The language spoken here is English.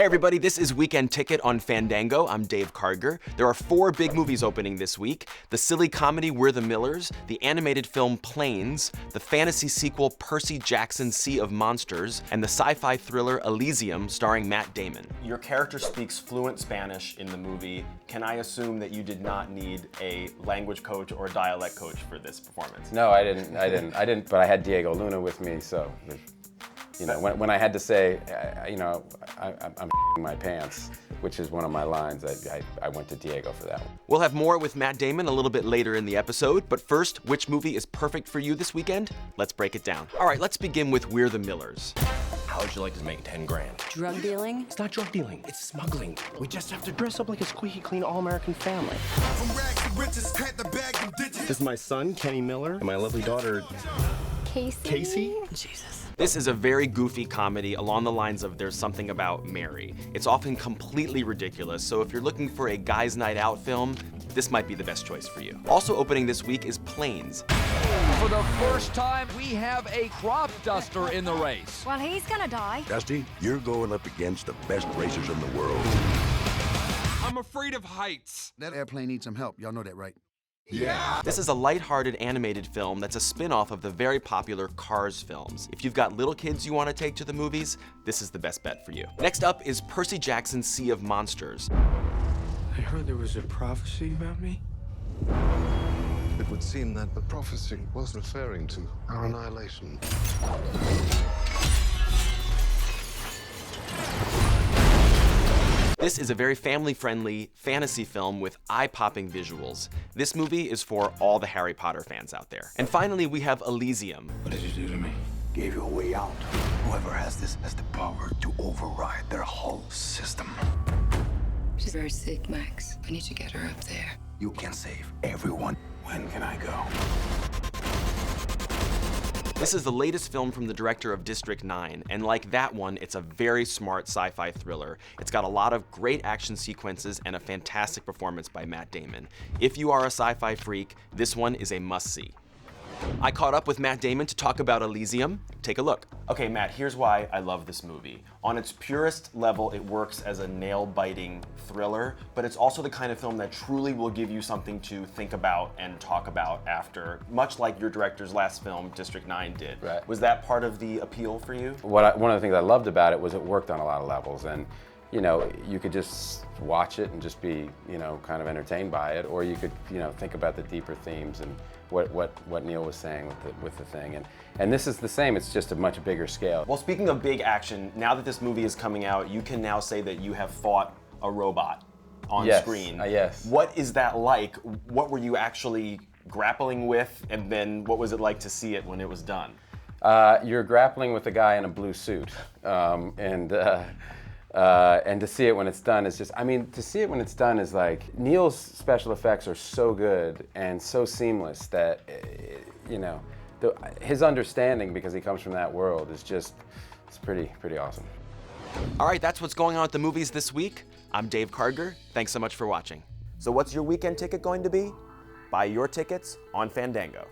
everybody, this is Weekend Ticket on Fandango. I'm Dave Karger. There are 4 big movies opening this week: the silly comedy We're the Millers, the animated film Planes, the fantasy sequel Percy Jackson's Sea of Monsters, and the sci-fi thriller Elysium starring Matt Damon. Your character speaks fluent Spanish in the movie. Can I assume that you did not need a language coach or a dialect coach for this performance? No, I didn't, but I had Diego Luna with me, so, you know, when I had to say, I'm my pants, which is one of my lines, I went to Diego for that one. We'll have more with Matt Damon a little bit later in the episode, but first, which movie is perfect for you this weekend? Let's break it down. All right, let's begin with We're the Millers. How would you like to make 10 grand? Drug dealing? It's not drug dealing, it's smuggling. We just have to dress up like a squeaky clean all-American family. This is my son, Kenny Miller, and my lovely daughter, Casey? Jesus. This is a very goofy comedy along the lines of There's Something About Mary. It's often completely ridiculous, so if you're looking for a guys' night out film, this might be the best choice for you. Also opening this week is Planes. For the first time, we have a crop duster in the race. Well, he's gonna die. Dusty, you're going up against the best racers in the world. I'm afraid of heights. That airplane needs some help. Y'all know that, right? Yeah. This is a lighthearted animated film that's a spin-off of the very popular Cars films. If you've got little kids you want to take to the movies, this is the best bet for you. Next up is Percy Jackson's Sea of Monsters. I heard there was a prophecy about me. It would seem that the prophecy was referring to our annihilation. This is a very family-friendly fantasy film with eye-popping visuals. This movie is for all the Harry Potter fans out there. And finally, we have Elysium. What did you do to me? Gave you a way out. Whoever has this has the power to override their whole system. She's very sick, Max. We need to get her up there. You can save everyone. When can I go? This is the latest film from the director of District 9, and like that one, it's a very smart sci-fi thriller. It's got a lot of great action sequences and a fantastic performance by Matt Damon. If you are a sci-fi freak, this one is a must-see. I caught up with Matt Damon to talk about Elysium. Take a look. Okay, Matt, here's why I love this movie. On its purest level, it works as a nail-biting thriller, but it's also the kind of film that truly will give you something to think about and talk about after, much like your director's last film, District 9, did. Right. Was that part of the appeal for you? One of the things I loved about it was it worked on a lot of levels, and you know, you could just watch it and just be, you know, kind of entertained by it, or you could, you know, think about the deeper themes and what Neil was saying with the thing. And this is the same, it's just a much bigger scale. Well, speaking of big action, now that this movie is coming out, you can now say that you have fought a robot on screen. Yes. What is that like? What were you actually grappling with, and then what was it like to see it when it was done? You're grappling with a guy in a blue suit, and to see it when it's done is just, I mean, to see it when it's done is like, Neil's special effects are so good and so seamless that, you know, his understanding, because he comes from that world, is just, it's pretty awesome. All right, that's what's going on at the movies this week. I'm Dave Karger. Thanks so much for watching. So what's your weekend ticket going to be? Buy your tickets on Fandango.